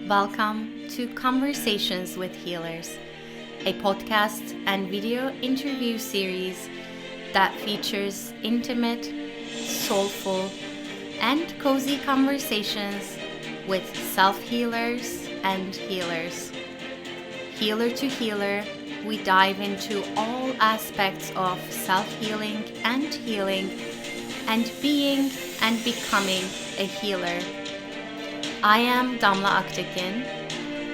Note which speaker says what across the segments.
Speaker 1: Welcome to Conversations with Healers, a podcast and video interview series that features intimate, soulful, and cozy conversations with self-healers and healers. Healer to healer, we dive into all aspects of self-healing and healing and being and becoming a healer. I am Damla.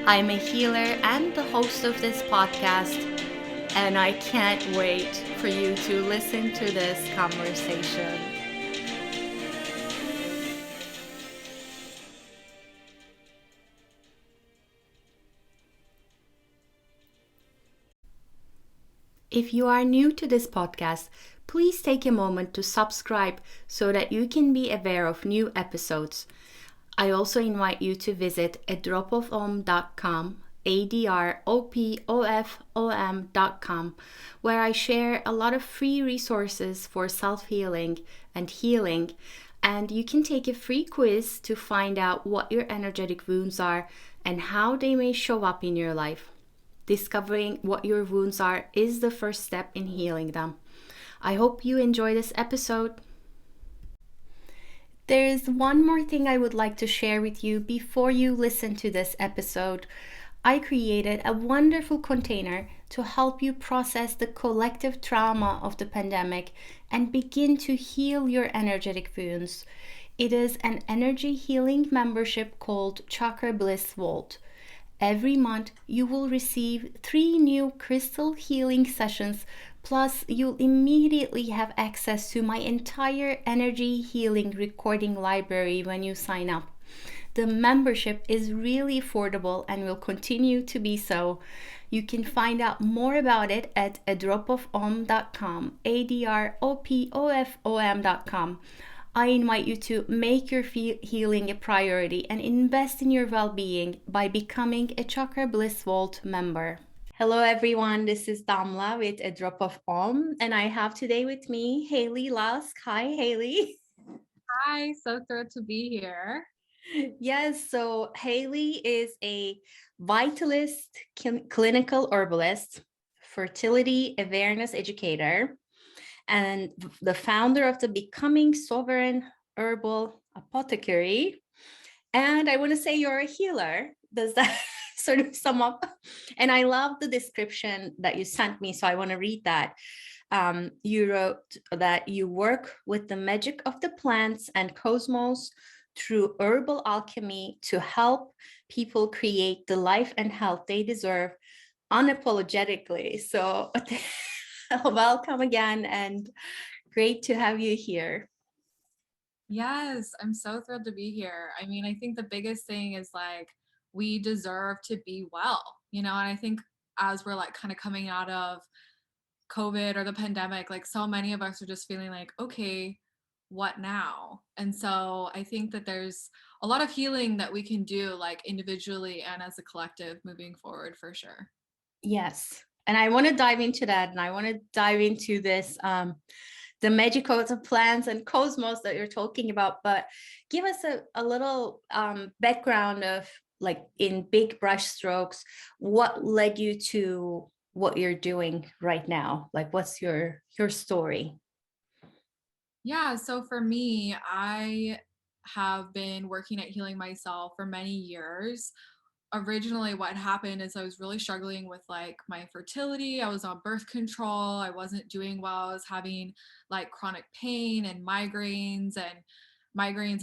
Speaker 1: I am a healer and the host of this podcast, and I can't wait for you to listen to this conversation. If you are new to this podcast, please take a moment to subscribe so that you can be aware of new episodes. I also invite you to visit adropofom.com, adropofom.com, where I share a lot of free resources for self-healing and healing, and you can take a free quiz to find out what your energetic wounds are and how they may show up in your life. Discovering what your wounds are is the first step in healing them. I hope you enjoy this episode. There is one more thing I would like to share with you before you listen to this episode. I created a wonderful container to help you process the collective trauma of the pandemic and begin to heal your energetic wounds. It is an energy healing membership called Chakra Bliss Vault. Every month, you will receive 3 new crystal healing sessions, plus you'll immediately have access to my entire energy healing recording library when you sign up. The membership is really affordable and will continue to be so. You can find out more about it at adropofom.com, adropofom.com. I invite you to make your healing a priority and invest in your well-being by becoming a Chakra Bliss Vault member. Hello everyone, this is Damla with A Drop of Om, and I have today with me Haley Lusk. Hi Haley.
Speaker 2: Hi, so thrilled to be here.
Speaker 1: Yes, so Haley is a Vitalist Clinical Herbalist, Fertility Awareness Educator, and the founder of the Becoming Sovereign Herbal Apothecary. And I want to say you're a healer. Does that sort of sum up? And I love the description that you sent me, so I want to read that. You wrote that you work with the magic of the plants and cosmos through herbal alchemy to help people create the life and health they deserve unapologetically. So welcome again, and great to have you here.
Speaker 2: Yes, I'm so thrilled to be here. I mean, I think the biggest thing is we deserve to be well, and I think as we're kind of coming out of COVID or the pandemic, so many of us are just feeling like, okay, what now? And so I think that there's a lot of healing that we can do individually and as a collective moving forward for sure.
Speaker 1: Yes. And I want to dive into that. And I want to dive into this, the magic of the plants and cosmos that you're talking about. But give us a little background of, in big brush strokes, what led you to what you're doing right now? What's your story?
Speaker 2: Yeah, so for me, I have been working at healing myself for many years. Originally, what happened is I was really struggling with my fertility. I was on birth control. I wasn't doing well. I was having chronic pain and migraines,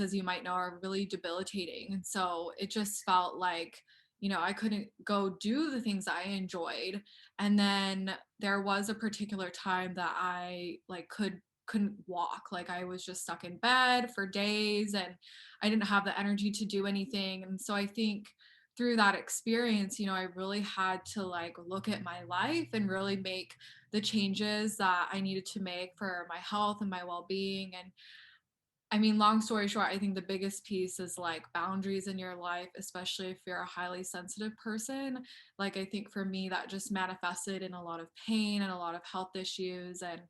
Speaker 2: as you might know, are really debilitating. And so it just felt like, I couldn't go do the things I enjoyed. And then there was a particular time that I couldn't walk. I was just stuck in bed for days and I didn't have the energy to do anything. And so I think through that experience, I really had to look at my life and really make the changes that I needed to make for my health and my well-being. And I mean, long story short, I think the biggest piece is boundaries in your life, especially if you're a highly sensitive person. I think for me, that just manifested in a lot of pain and a lot of health issues, and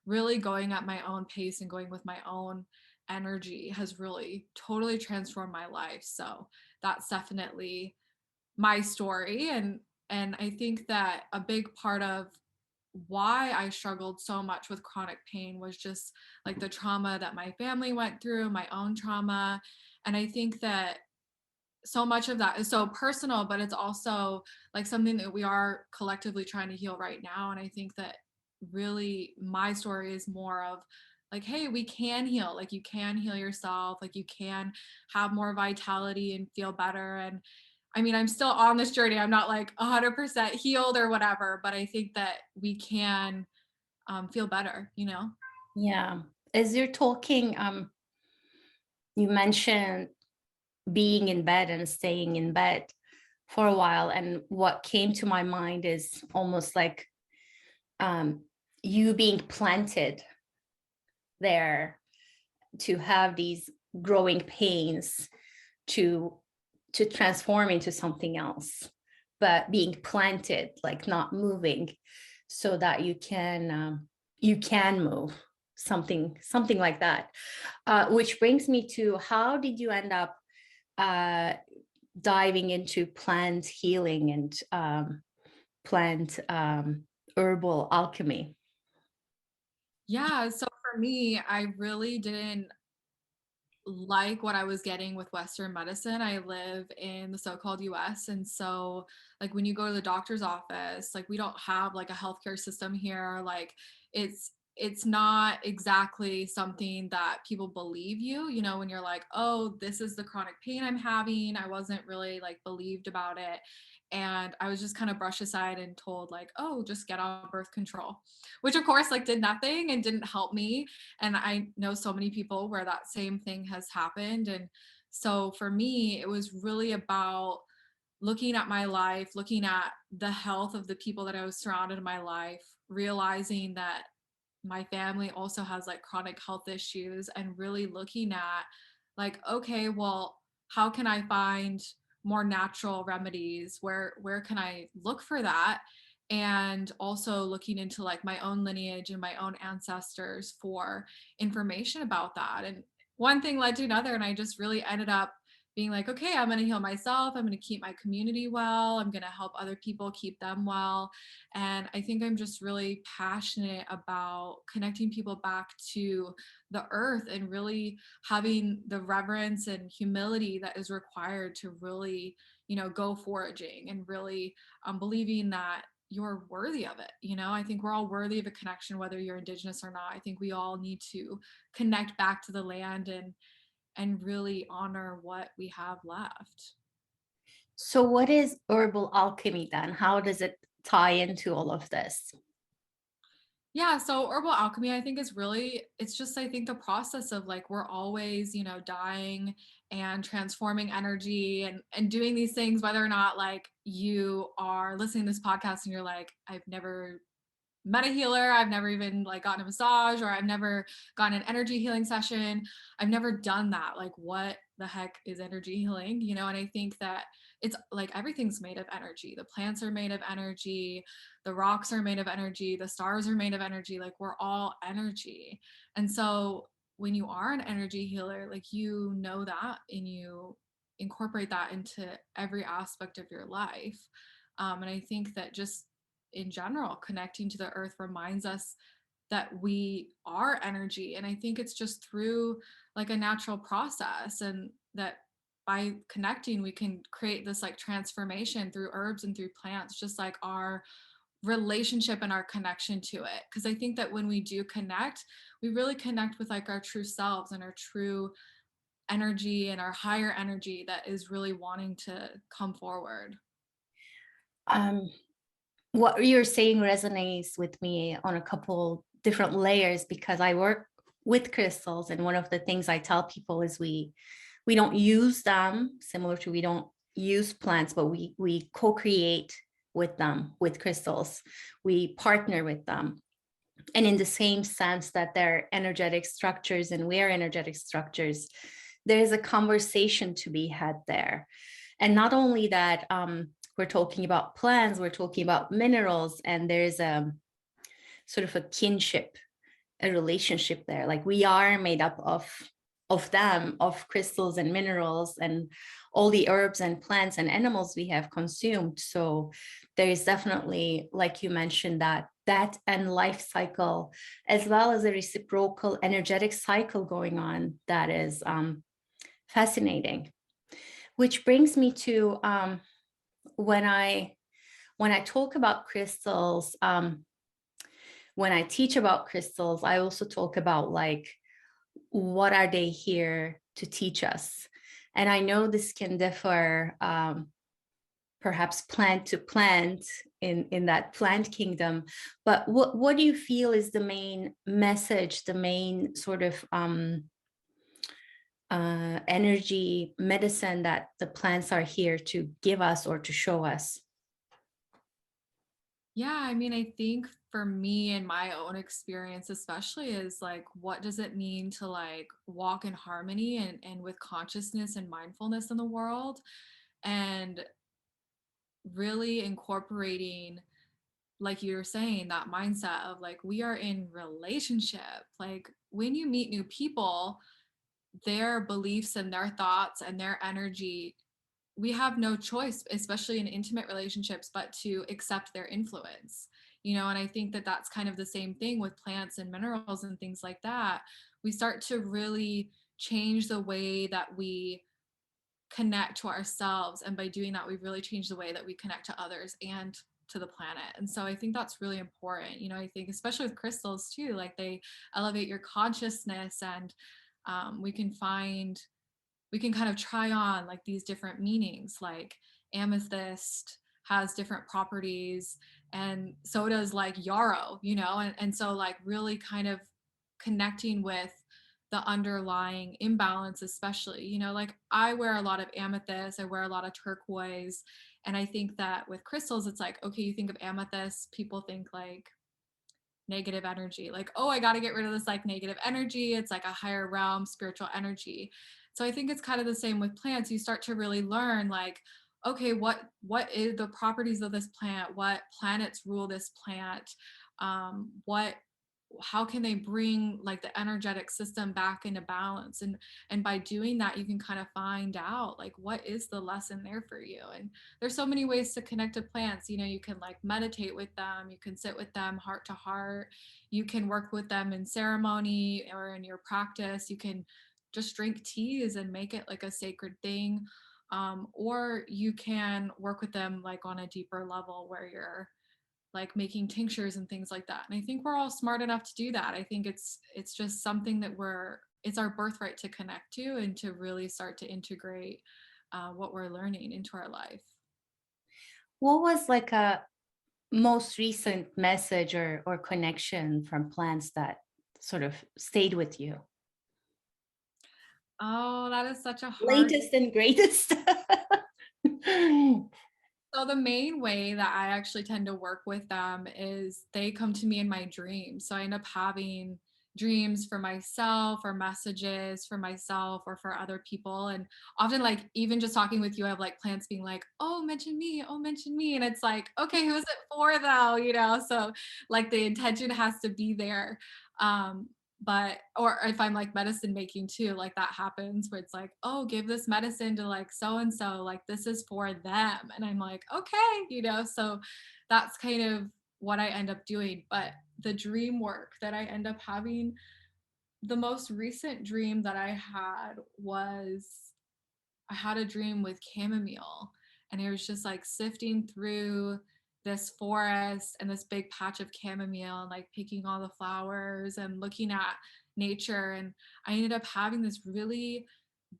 Speaker 2: really going at my own pace and going with my own energy has really totally transformed my life. So that's definitely my story. And I think that a big part of why I struggled so much with chronic pain was just like the trauma that my family went through, my own trauma. And I think that so much of that is so personal, but it's also like something that we are collectively trying to heal right now. And I think that really my story is more of like, hey, we can heal. Like, you can heal yourself. Like, you can have more vitality and feel better. And I mean, I'm still on this journey. I'm not like 100% healed or whatever, but I think that we can feel better, you know?
Speaker 1: Yeah. As you're talking, you mentioned being in bed and staying in bed for a while. And what came to my mind is almost like um, you being planted there to have these growing pains to transform into something else, but being planted, like not moving, so that you can move, something like that. Which brings me to, how did you end up diving into plant healing and plant herbal alchemy?
Speaker 2: Yeah. So for me, I really didn't like what I was getting with Western medicine. I live in the so-called US. And so like when you go to the doctor's office, like we don't have like a healthcare system here. Like it's not exactly something that people believe you, you know, when you're like, oh, this is the chronic pain I'm having. I wasn't really like believed about it. And I was just kind of brushed aside and told like, oh, just get on birth control, which of course like did nothing and didn't help me. And I know so many people where that same thing has happened. And so for me, it was really about looking at my life, looking at the health of the people that I was surrounded in my life, realizing that my family also has like chronic health issues, and really looking at like, okay, well, how can I find more natural remedies? Where can I look for that? And also looking into like my own lineage and my own ancestors for information about that. And one thing led to another, and I just really ended up being like, okay, I'm going to heal myself. I'm going to keep my community well. I'm going to help other people keep them well. And I think I'm just really passionate about connecting people back to the earth and really having the reverence and humility that is required to really, you know, go foraging, and really believing that you're worthy of it. You know, I think we're all worthy of a connection, whether you're indigenous or not. I think we all need to connect back to the land and really honor what we have left.
Speaker 1: So what is herbal alchemy then? How does it tie into all of this?
Speaker 2: Yeah, so herbal alchemy, I think is really, it's just, I think the process of like, we're always, you know, dying and transforming energy and doing these things, whether or not like you are listening to this podcast and you're like, I've never met a healer, I've never even like gotten a massage, or I've never gotten an energy healing session, I've never done that. Like, what the heck is energy healing, you know? And I think that it's like everything's made of energy. The plants are made of energy, the rocks are made of energy, the stars are made of energy. Like, we're all energy. And so when you are an energy healer, like, you know that, and you incorporate that into every aspect of your life. And I think that just in general, connecting to the earth reminds us that we are energy. And I think it's just through like a natural process, and that by connecting, we can create this like transformation through herbs and through plants, just like our relationship and our connection to it. Because I think that when we do connect, we really connect with like our true selves and our true energy and our higher energy that is really wanting to come forward.
Speaker 1: Um, what you're saying resonates with me on a couple different layers, because I work with crystals, and one of the things I tell people is we don't use them, similar to we don't use plants, but we co-create with them, with crystals. We partner with them. And in the same sense that they're energetic structures and we're energetic structures, there's a conversation to be had there. And not only that, we're talking about plants, we're talking about minerals, and there's a sort of a kinship, a relationship there. Like, we are made up of of them, of crystals and minerals and all the herbs and plants and animals we have consumed. So there is definitely, like you mentioned, that and life cycle, as well as a reciprocal energetic cycle going on, that is fascinating. Which brings me to when I talk about crystals, when I teach about crystals, I also talk about like, what are they here to teach us? And I know this can differ, perhaps plant to plant in that plant kingdom, but what do you feel is the main message, the main sort of energy medicine that the plants are here to give us or to show us?
Speaker 2: Yeah, I mean, I think for me and my own experience, especially, is like, what does it mean to like walk in harmony and with consciousness and mindfulness in the world? And really incorporating, like you were saying, that mindset of like, we are in relationship. Like, when you meet new people, their beliefs and their thoughts and their energy, we have no choice, especially in intimate relationships, but to accept their influence. And I think that that's kind of the same thing with plants and minerals and things like that. We start to really change the way that we connect to ourselves, and by doing that, we really change the way that we connect to others and to the planet. And so I think that's really important. I think especially with crystals too, like they elevate your consciousness, and we can kind of try on like these different meanings. Like amethyst has different properties, and so does like yarrow, and so like really kind of connecting with the underlying imbalance, especially. Like I wear a lot of amethyst, I wear a lot of turquoise, and I think that with crystals, it's like, okay, you think of amethyst, people think like negative energy, like, oh, I got to get rid of this like negative energy, it's like a higher realm spiritual energy. So I think it's kind of the same with plants. You start to really learn like, okay, what is the properties of this plant, what planets rule this plant, what how can they bring like the energetic system back into balance. And by doing that, you can kind of find out like what is the lesson there for you. And there's so many ways to connect to plants. You can like meditate with them, you can sit with them heart to heart, you can work with them in ceremony or in your practice, you can just drink teas and make it like a sacred thing, or you can work with them like on a deeper level where you're like making tinctures and things like that. And I think we're all smart enough to do that. I think it's just something that it's our birthright to connect to and to really start to integrate what we're learning into our life.
Speaker 1: What was like a most recent message or connection from plants that sort of stayed with you?
Speaker 2: Oh, that is such a hard.
Speaker 1: Latest and greatest.
Speaker 2: So the main way that I actually tend to work with them is they come to me in my dreams. So I end up having dreams for myself or messages for myself or for other people. And often, like, even just talking with you, I have like plants being like, oh, mention me, oh, mention me. And it's like, okay, who's it for though? So like the intention has to be there. But or if I'm like medicine making too, like that happens where it's like, oh, give this medicine to like so and so, like this is for them, and I'm like, okay, so that's kind of what I end up doing. But the dream work that I end up having, the most recent dream that I had was I had a dream with chamomile, and it was just like sifting through this forest and this big patch of chamomile and like picking all the flowers and looking at nature. And I ended up having this really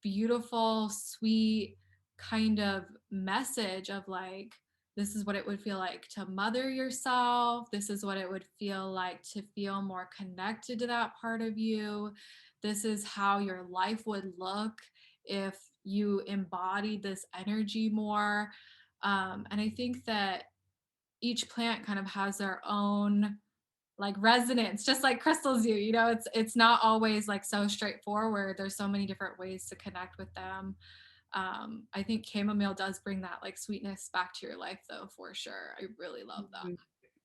Speaker 2: beautiful, sweet kind of message of like, this is what it would feel like to mother yourself. This is what it would feel like to feel more connected to that part of you. This is how your life would look if you embodied this energy more. And I think that each plant kind of has their own like resonance, just like crystals do. It's not always like so straightforward. There's so many different ways to connect with them. I think chamomile does bring that like sweetness back to your life, though, for sure. I really love that.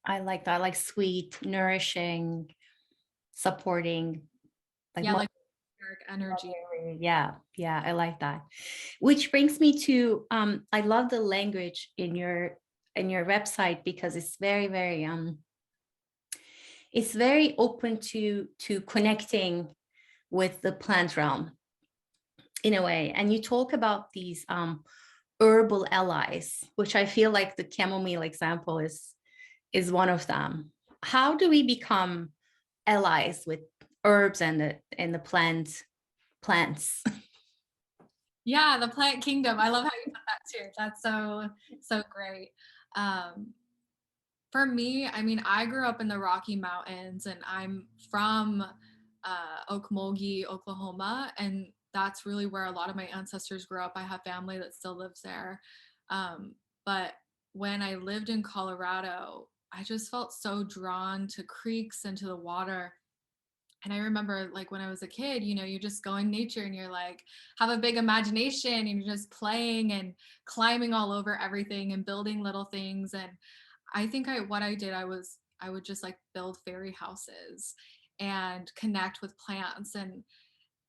Speaker 1: I like that, like sweet, nourishing, supporting, like
Speaker 2: Yeah, like dark energy.
Speaker 1: Yeah, yeah, I like that. Which brings me to I love the language in your website because it's very open to connecting with the plant realm in a way. And you talk about these herbal allies, which I feel like the chamomile example is one of them. How do we become allies with herbs and the plants?
Speaker 2: Yeah, the plant kingdom. I love how you put that too. That's so great. Um, for me, I mean, I grew up in the Rocky Mountains, and I'm from Okmulgee, Oklahoma, and that's really where a lot of my ancestors grew up. I have family that still lives there. But when I lived in Colorado, I just felt so drawn to creeks and to the water. And I remember like when I was a kid, you know, you just go in nature and you're like, have a big imagination and you're just playing and climbing all over everything and building little things. And I think what I did, I would just like build fairy houses and connect with plants. And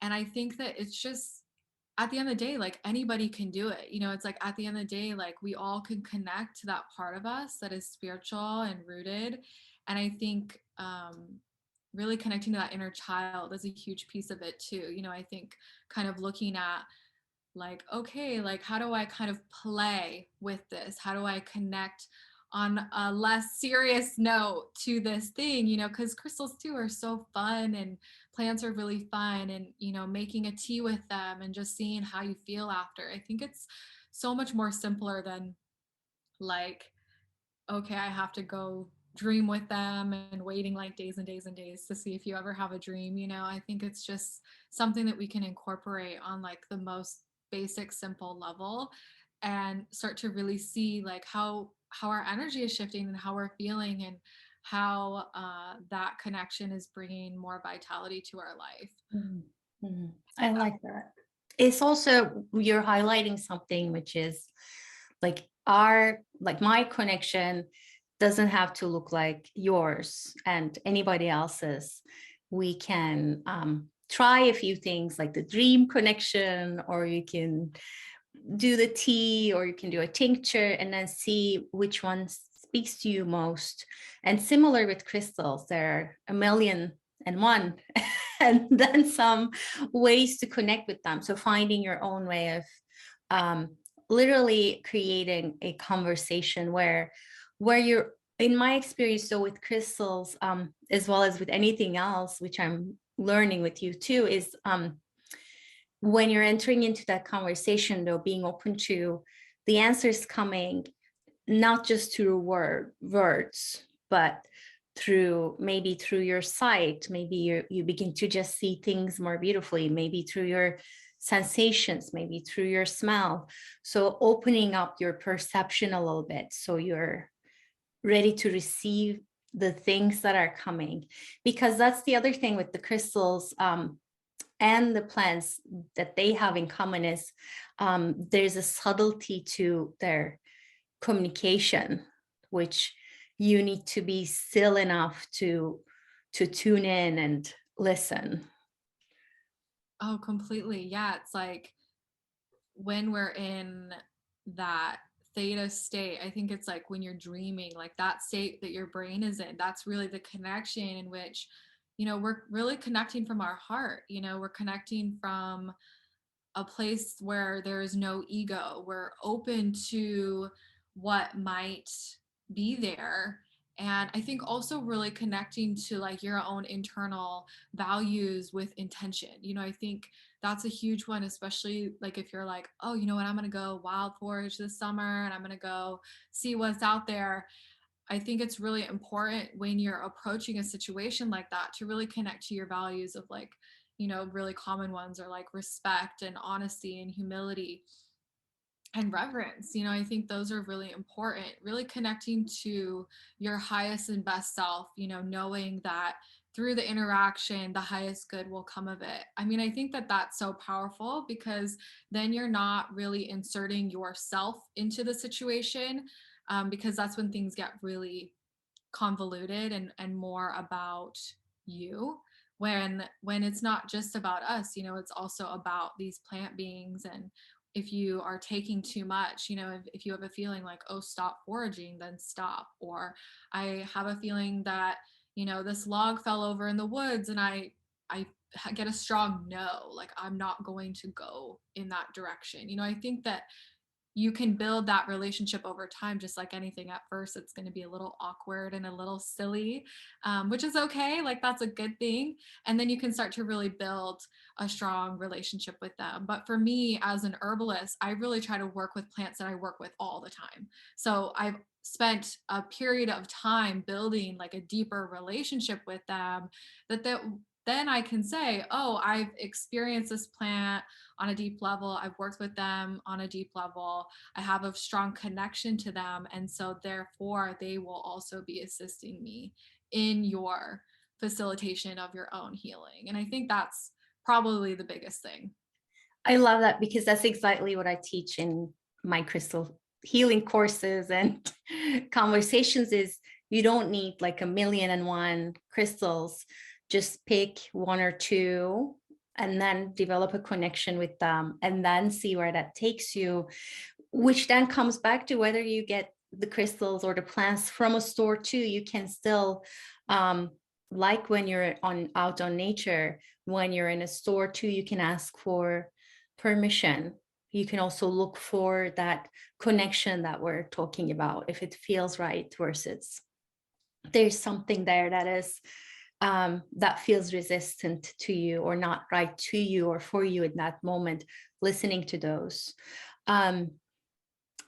Speaker 2: I think that it's just at the end of the day, like anybody can do it. You know, it's like at the end of the day, like we all can connect to that part of us that is spiritual and rooted. And I think really connecting to that inner child is a huge piece of it too. You know, I think kind of looking at like, okay, like how do I kind of play with this? How do I connect on a less serious note to this thing, you know, because crystals too are so fun and plants are really fun, and, you know, making a tea with them and just seeing how you feel after. I think it's so much more simpler than like, okay, I have to go dream with them and waiting like days and days and days to see if you ever have a dream. You know, I think it's just something that we can incorporate on like the most basic, simple level and start to really see like how our energy is shifting and how we're feeling, and how that connection is bringing more vitality to our life.
Speaker 1: Mhm. Mhm. I like that. It's also you're highlighting something which is like my connection doesn't have to look like yours and anybody else's. We can try a few things like the dream connection, or you can do the tea, or you can do a tincture and then see which one speaks to you most. And similar with crystals, there are a million and one and then some ways to connect with them. So finding your own way of um, literally creating a conversation where you're, in my experience, so with crystals, as well as with anything else, which I'm learning with you too, is when you're entering into that conversation, though, being open to the answers coming, not just through words, but maybe through your sight. Maybe you begin to just see things more beautifully, maybe through your sensations, maybe through your smell. So opening up your perception a little bit so you're ready to receive the things that are coming. Because that's the other thing with the crystals and the plants that they have in common is there's a subtlety to their communication, which you need to be still enough to tune in and listen.
Speaker 2: Oh, completely. Yeah, it's like when we're in that theta state, I think it's like when you're dreaming, like that state that your brain is in, that's really the connection in which, you know, we're really connecting from our heart. You know, we're connecting from a place where there is no ego. We're open to what might be there. And I think also really connecting to like your own internal values with intention. You know, I think that's a huge one, especially like if you're like, oh, you know what, I'm going to go wild forage this summer and I'm going to go see what's out there. I think it's really important when you're approaching a situation like that to really connect to your values of like, you know, really common ones are like respect and honesty and humility and reverence. You know, I think those are really important, really connecting to your highest and best self, you know, knowing that through the interaction, the highest good will come of it. I mean, I think that that's so powerful because then you're not really inserting yourself into the situation, because that's when things get really convoluted and more about you. when it's not just about us, it's also about these plant beings. And if you are taking too much, if you have a feeling like, oh, stop foraging, then stop. Or I have a feeling that, this log fell over in the woods, and I get a strong no, like I'm not going to go in that direction. I think that you can build that relationship over time. Just like anything, at first it's going to be a little awkward and a little silly, which is okay, like that's a good thing. And then you can start to really build a strong relationship with them. But for me as an herbalist, I really try to work with plants that I work with all the time. So I've spent a period of time building like a deeper relationship with them, that then I can say, oh, I've experienced this plant on a deep level. I've worked with them on a deep level. I have a strong connection to them. And so therefore they will also be assisting me in your facilitation of your own healing. And I think that's probably the biggest thing.
Speaker 1: I love that, because that's exactly what I teach in my crystal healing courses and conversations. Is you don't need like 1,000,001 crystals. Just pick one or two and then develop a connection with them, and then see where that takes you, which then comes back to whether you get the crystals or the plants from a store too. You can still, like when you're out on nature, when you're in a store too, you can ask for permission. You can also look for that connection that we're talking about, if it feels right versus there's something there that is, that feels resistant to you or not right to you or for you in that moment. Listening to those, and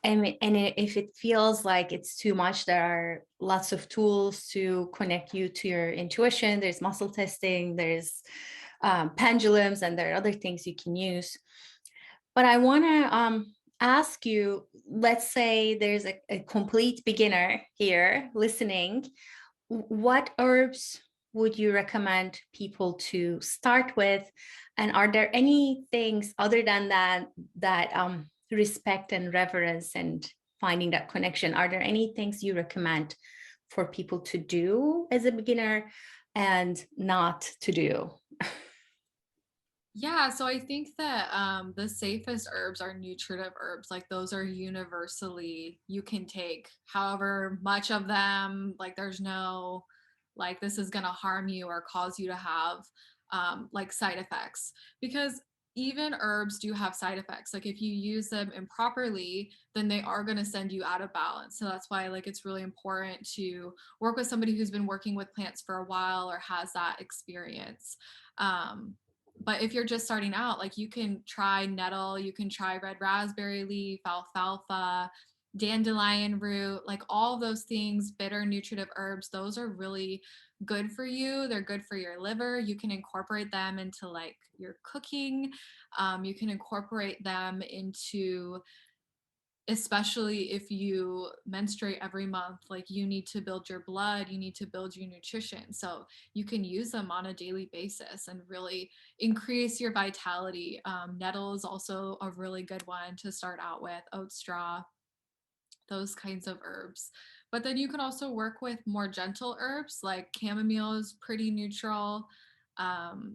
Speaker 1: if it feels like it's too much, there are lots of tools to connect you to your intuition. There's muscle testing, there's pendulums, and there are other things you can use. But I want to ask you, let's say there's a complete beginner here listening. What herbs would you recommend people to start with? And are there any things other than that respect and reverence and finding that connection? Are there any things you recommend for people to do as a beginner and not to do?
Speaker 2: Yeah, so I think that the safest herbs are nutritive herbs. Like those are universally, you can take however much of them. Like there's no, like this is going to harm you or cause you to have like side effects. Because even herbs do have side effects. Like if you use them improperly, then they are going to send you out of balance. So that's why like it's really important to work with somebody who's been working with plants for a while or has that experience. But if you're just starting out, like you can try nettle, you can try red raspberry leaf, alfalfa, dandelion root, like all those things, bitter nutritive herbs, those are really good for you. They're good for your liver. You can incorporate them into like your cooking. You can incorporate them into, especially if you menstruate every month, like you need to build your blood, you need to build your nutrition. So you can use them on a daily basis and really increase your vitality. Nettle is also a really good one to start out with, oat straw, those kinds of herbs. But then you can also work with more gentle herbs, like chamomile is pretty neutral.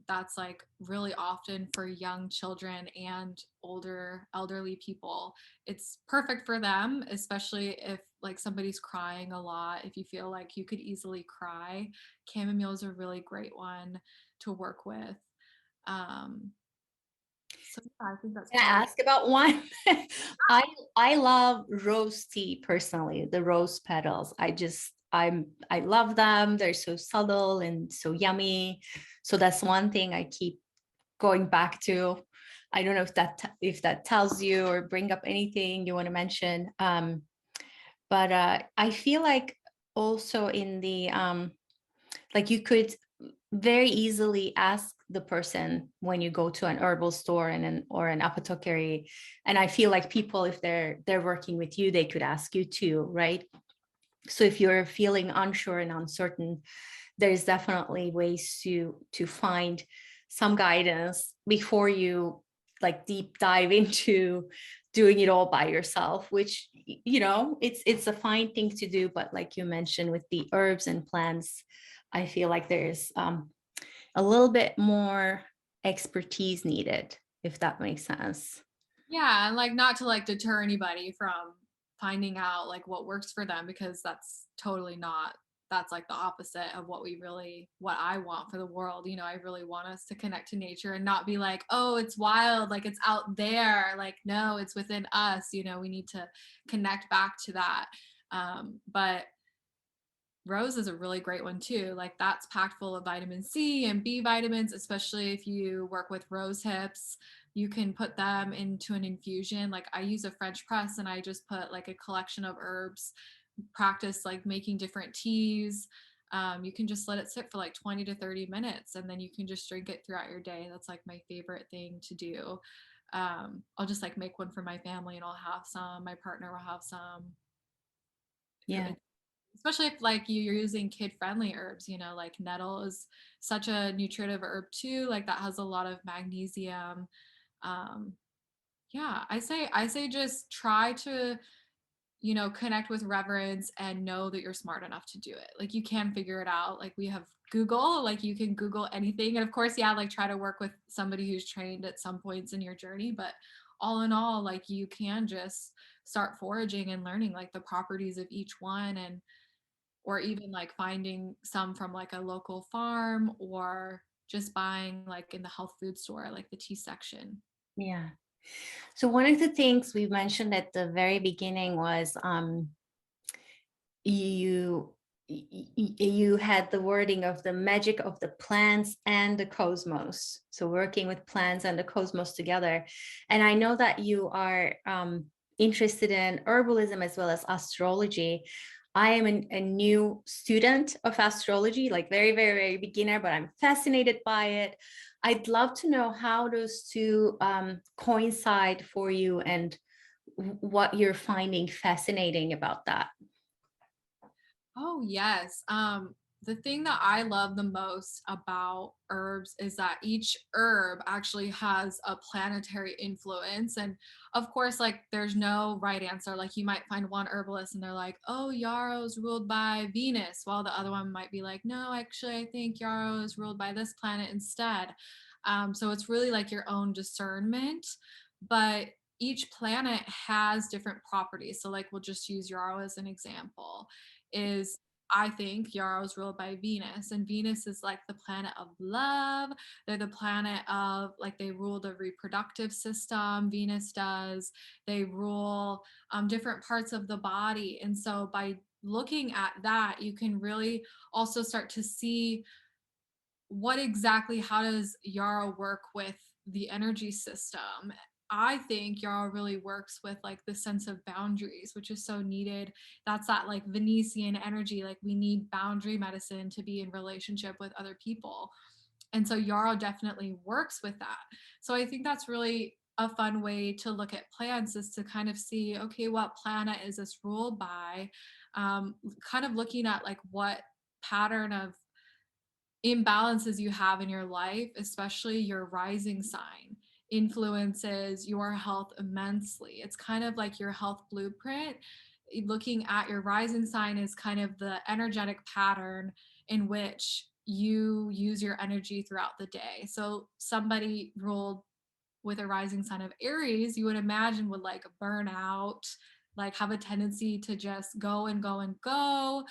Speaker 2: That's like really often for young children and older elderly people. It's perfect for them, especially if like somebody's crying a lot. If you feel like you could easily cry, chamomile is a really great one to work with. Um, so yeah, I think that's
Speaker 1: Can I
Speaker 2: probably.
Speaker 1: ask about one? I I love rose tea personally, the rose petals. I love them. They're so subtle and so yummy. So that's one thing I keep going back to. I don't know if that tells you or bring up anything you want to mention. But I feel like also in the like you could very easily ask the person when you go to an herbal store or an apothecary, and I feel like people, if they're working with you, they could ask you too, right? So if you're feeling unsure and uncertain, there's definitely ways to find some guidance before you like deep dive into doing it all by yourself, which it's a fine thing to do. But like you mentioned with the herbs and plants, I feel like there's a little bit more expertise needed, if that makes sense.
Speaker 2: Yeah, and like not to like deter anybody from finding out like what works for them, because that's totally not, that's like the opposite of what I want for the world. You know, I really want us to connect to nature and not be like, oh, it's wild, like it's out there. Like, no, it's within us. You know, we need to connect back to that. But rose is a really great one too. Like that's packed full of vitamin C and B vitamins, especially if you work with rose hips. You can put them into an infusion. Like I use a French press and I just put like a collection of herbs, practice like making different teas. You can just let it sit for like 20 to 30 minutes and then you can just drink it throughout your day. That's like my favorite thing to do. I'll just like make one for my family and I'll have some. My partner will have some.
Speaker 1: Yeah.
Speaker 2: Especially if like you're using kid friendly herbs, you know, like nettle is such a nutritive herb too, like that has a lot of magnesium. um yeah, I say just try to, you know, connect with reverence and know that you're smart enough to do it. Like you can figure it out. Like we have Google, like you can Google anything, and of course, yeah, like try to work with somebody who's trained at some points in your journey, but all in all, like you can just start foraging and learning like the properties of each one, and or even like finding some from like a local farm or just buying like in the health food store, like the tea section.
Speaker 1: Yeah. So one of the things we mentioned at the very beginning was you you had the wording of the magic of the plants and the cosmos, so working with plants and the cosmos together. And I know that you are interested in herbalism as well as astrology. I am a new student of astrology, like very, very, very beginner, but I'm fascinated by it. I'd love to know how those two coincide for you and what you're finding fascinating about that.
Speaker 2: Oh, yes. The thing that I love the most about herbs is that each herb actually has a planetary influence. And of course, like there's no right answer. Like you might find one herbalist and they're like, oh, yarrow is ruled by Venus, while the other one might be like, no, actually, I think yarrow is ruled by this planet instead. So it's really like your own discernment. But each planet has different properties. So, like, we'll just use yarrow as an example. Is I think Yarrow is ruled by Venus, and Venus is like the planet of love. They're the planet of like they rule the reproductive system. Venus does. They rule different parts of the body, and so by looking at that, you can really also start to see what exactly, how does Yarrow work with the energy system. I think Yarrow really works with like the sense of boundaries, which is so needed. That's that like Venetian energy. Like we need boundary medicine to be in relationship with other people. And so Yarrow definitely works with that. So I think that's really a fun way to look at plants, is to kind of see, okay, what planet is this ruled by? Kind of looking at like what pattern of imbalances you have in your life, especially your rising sign, influences your health immensely. It's kind of like your health blueprint. Looking at your rising sign is kind of the energetic pattern in which you use your energy throughout the day. So somebody ruled with a rising sign of Aries, you would imagine would like burn out, like have a tendency to just go and go and go,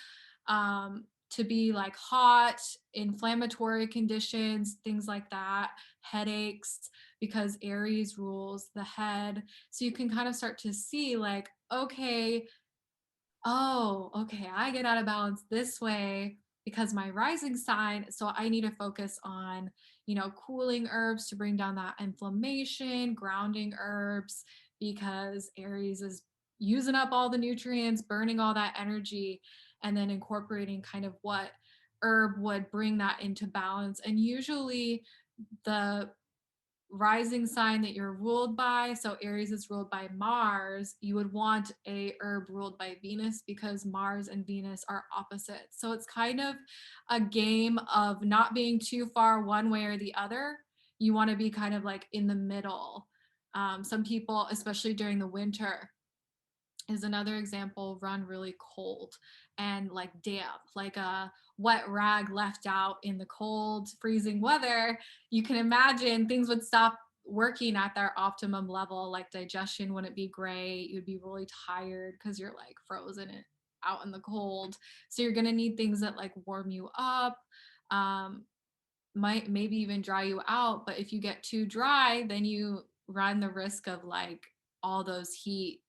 Speaker 2: to be like hot, inflammatory conditions, things like that, headaches, because Aries rules the head. So you can kind of start to see like, okay, oh, okay, I get out of balance this way because my rising sign. So I need to focus on, you know, cooling herbs to bring down that inflammation, grounding herbs, because Aries is using up all the nutrients, burning all that energy, and then incorporating kind of what herb would bring that into balance. And usually the rising sign that you're ruled by, so Aries is ruled by Mars, you would want a herb ruled by Venus, because Mars and Venus are opposites. So it's kind of a game of not being too far one way or the other. You want to be kind of like in the middle. Some people, especially during the winter, is another example. Run really cold and like damp, like a wet rag left out in the cold freezing weather. You can imagine things would stop working at their optimum level. Like digestion wouldn't be great, you'd be really tired because you're like frozen out in the cold. So you're going to need things that like warm you up, um, might maybe even dry you out. But if you get too dry, then you run the risk of like all those heat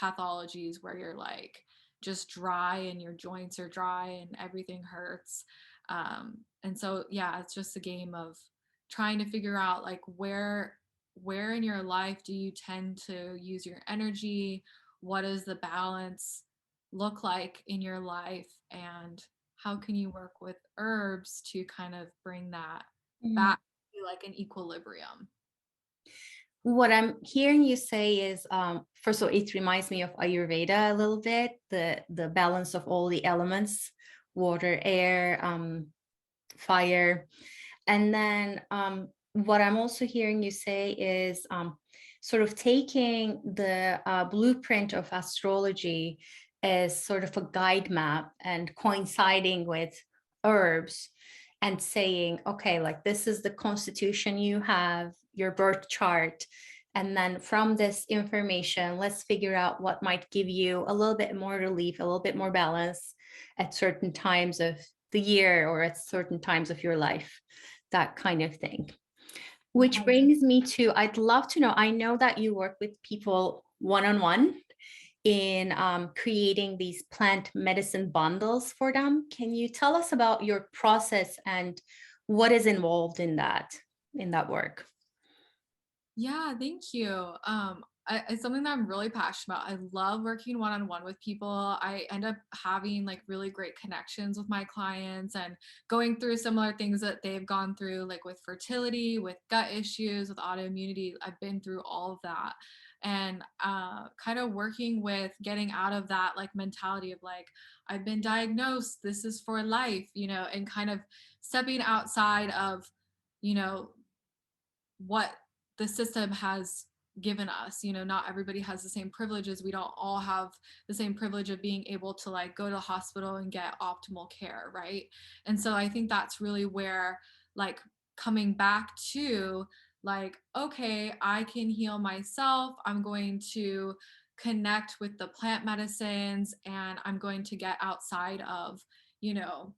Speaker 2: pathologies where you're like just dry and your joints are dry and everything hurts. And so yeah, it's just a game of trying to figure out like where in your life do you tend to use your energy? What does the balance look like in your life? And how can you work with herbs to kind of bring that back to like an equilibrium?
Speaker 1: What I'm hearing you say is, first of all, it reminds me of Ayurveda a little bit, the balance of all the elements, water, air, fire. And then what I'm also hearing you say is sort of taking the blueprint of astrology as sort of a guide map and coinciding with herbs and saying, okay, like this is the constitution you have, your birth chart. And then from this information, let's figure out what might give you a little bit more relief, a little bit more balance at certain times of the year or at certain times of your life, that kind of thing. Which brings me to, I'd love to know, I know that you work with people one-on-one in creating these plant medicine bundles for them. Can you tell us about your process and what is involved in that work?
Speaker 2: Yeah, thank you. It's something that I'm really passionate about. I love working one on one with people. I end up having like really great connections with my clients and going through similar things that they've gone through, like with fertility, with gut issues, with autoimmunity. I've been through all of that. And kind of working with getting out of that like mentality of like, I've been diagnosed, this is for life, and kind of stepping outside of, you know, what the system has given us. Not everybody has the same privileges. We don't all have the same privilege of being able to like go to the hospital and get optimal care, right? And so I think that's really where like coming back to like, okay, I can heal myself. I'm going to connect with the plant medicines and I'm going to get outside of, you know,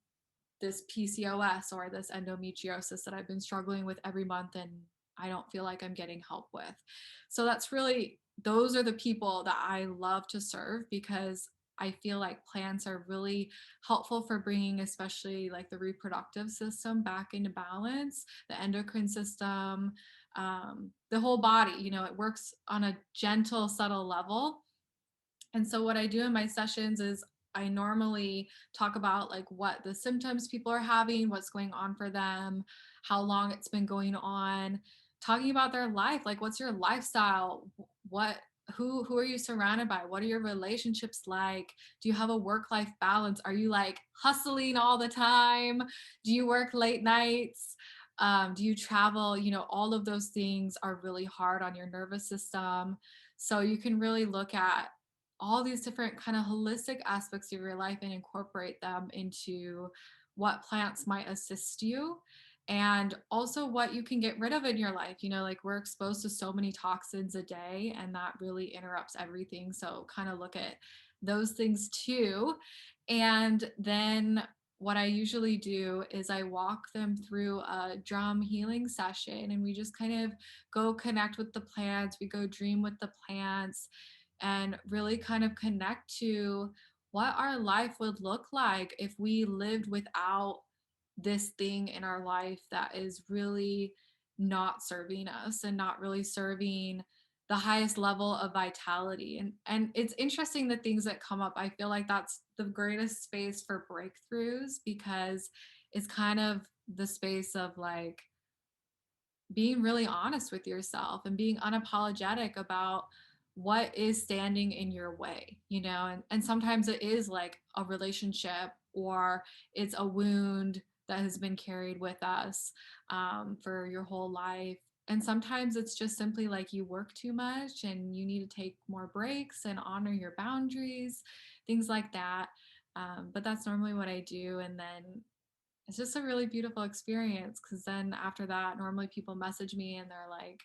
Speaker 2: this PCOS or this endometriosis that I've been struggling with every month and I don't feel like I'm getting help with. So that's really, those are the people that I love to serve because I feel like plants are really helpful for bringing, especially like the reproductive system back into balance, the endocrine system, the whole body. It works on a gentle, subtle level. And so what I do in my sessions is I normally talk about like what the symptoms people are having, what's going on for them, how long it's been going on, talking about their life, like what's your lifestyle, what who are you surrounded by, what are your relationships like, do you have a work life balance, are you like hustling all the time, do you work late nights, do you travel, all of those things are really hard on your nervous system. So you can really look at all these different kind of holistic aspects of your life and incorporate them into what plants might assist you and also what you can get rid of in your life. Like we're exposed to so many toxins a day and that really interrupts everything. So kind of look at those things too. And then what I usually do is I walk them through a drum healing session and we just kind of go connect with the plants. We go dream with the plants and really kind of connect to what our life would look like if we lived without this thing in our life that is really not serving us and not really serving the highest level of vitality. And it's interesting the things that come up. I feel like that's the greatest space for breakthroughs because it's kind of the space of like being really honest with yourself and being unapologetic about what is standing in your way, and sometimes it is like a relationship or it's a wound that has been carried with us for your whole life. And sometimes it's just simply like you work too much and you need to take more breaks and honor your boundaries, things like that. But that's normally what I do. And then it's just a really beautiful experience, because then after that, normally people message me and they're like,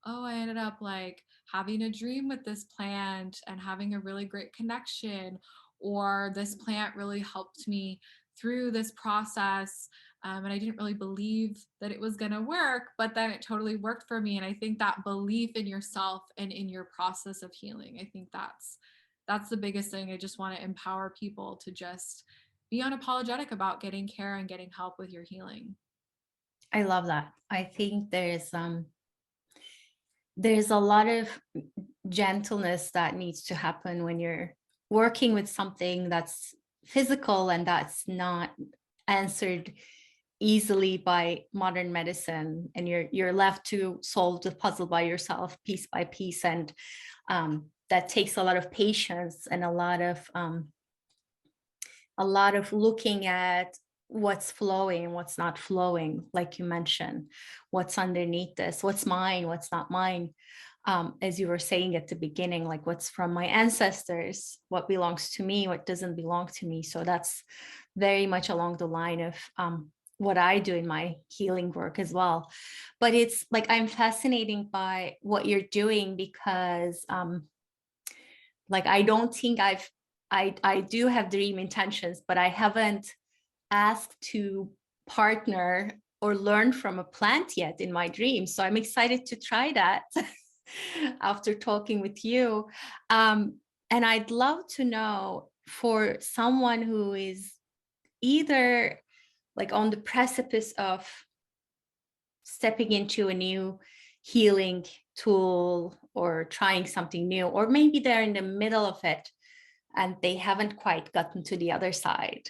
Speaker 2: oh, I ended up like having a dream with this plant and having a really great connection, or this plant really helped me through this process. And I didn't really believe that it was going to work, but then it totally worked for me. And I think that belief in yourself and in your process of healing, I think that's the biggest thing. I just want to empower people to just be unapologetic about getting care and getting help with your healing.
Speaker 1: I love that. I think there's a lot of gentleness that needs to happen when you're working with something that's physical and that's not answered easily by modern medicine, and you're left to solve the puzzle by yourself piece by piece. And that takes a lot of patience and a lot of looking at what's flowing, what's not flowing, like you mentioned, what's underneath this, what's mine, what's not mine. As you were saying at the beginning, like what's from my ancestors, what belongs to me, what doesn't belong to me. So that's very much along the line of what I do in my healing work as well. But it's like I'm fascinated by what you're doing, because like I don't think I do have dream intentions, but I haven't asked to partner or learn from a plant yet in my dreams. So I'm excited to try that after talking with you. And I'd love to know, for someone who is either like on the precipice of stepping into a new healing tool or trying something new, or maybe they're in the middle of it and they haven't quite gotten to the other side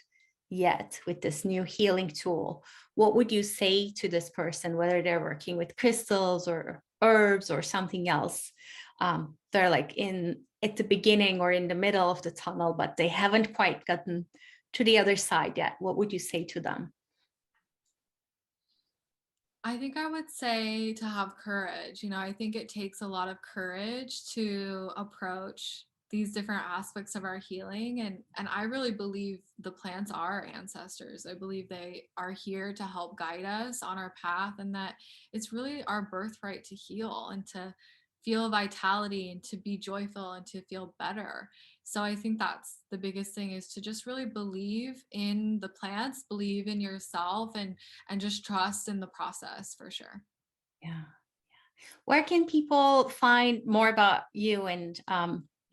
Speaker 1: yet with this new healing tool, what would you say to this person, whether they're working with crystals or herbs or something else? They're like at the beginning or in the middle of the tunnel, but they haven't quite gotten to the other side yet. What would you say to them?
Speaker 2: I think I would say to have courage. I think it takes a lot of courage to approach these different aspects of our healing, and I really believe the plants are our ancestors. I believe they are here to help guide us on our path, and that it's really our birthright to heal and to feel vitality and to be joyful and to feel better. So I think that's the biggest thing, is to just really believe in the plants, believe in yourself, and just trust in the process for sure.
Speaker 1: Yeah. Where can people find more about you and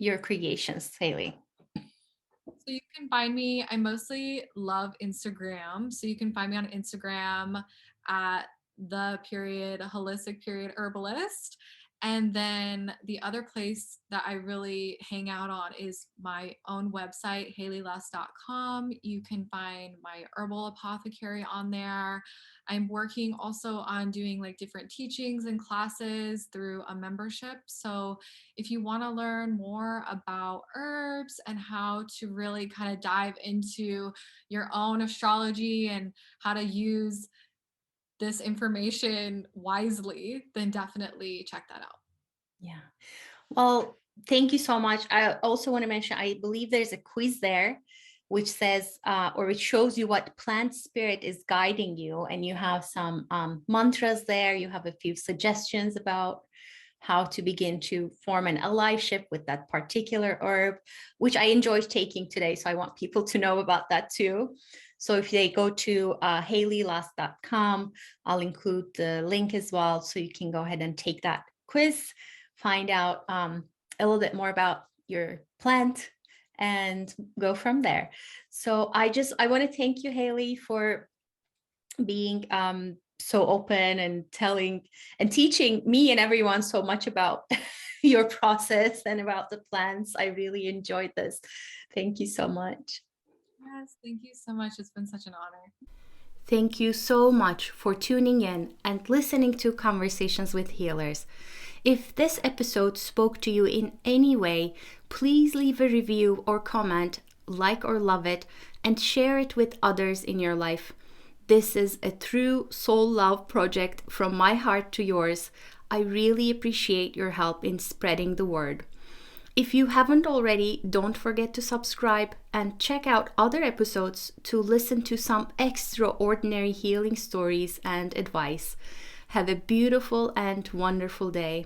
Speaker 1: your creations, Haley?
Speaker 2: So you can find me, I mostly love Instagram. So you can find me on Instagram at the herbalist. And then the other place that I really hang out on is my own website, haleylusk.com. You can find my Herbal Apothecary on there. I'm working also on doing like different teachings and classes through a membership. So if you want to learn more about herbs and how to really kind of dive into your own astrology and how to use this information wisely, then definitely check that out.
Speaker 1: Yeah. Well, thank you so much. I also want to mention, I believe there's a quiz there which says, or it shows you what plant spirit is guiding you. And you have some mantras there. You have a few suggestions about how to begin to form an allyship with that particular herb, which I enjoyed taking today. So I want people to know about that too. So if they go to haleylusk.com, I'll include the link as well. So you can go ahead and take that quiz, find out a little bit more about your plant, and go from there. So I want to thank you, Haley, for being so open and telling and teaching me and everyone so much about your process and about the plants. I really enjoyed this. Thank you so much.
Speaker 2: Yes, thank you so much. It's been such an honor.
Speaker 1: Thank you so much for tuning in and listening to Conversations with Healers. If this episode spoke to you in any way, please leave a review or comment, like or love it, and share it with others in your life. This is a true soul love project from my heart to yours. I really appreciate your help in spreading the word. If you haven't already, don't forget to subscribe and check out other episodes to listen to some extraordinary healing stories and advice. Have a beautiful and wonderful day.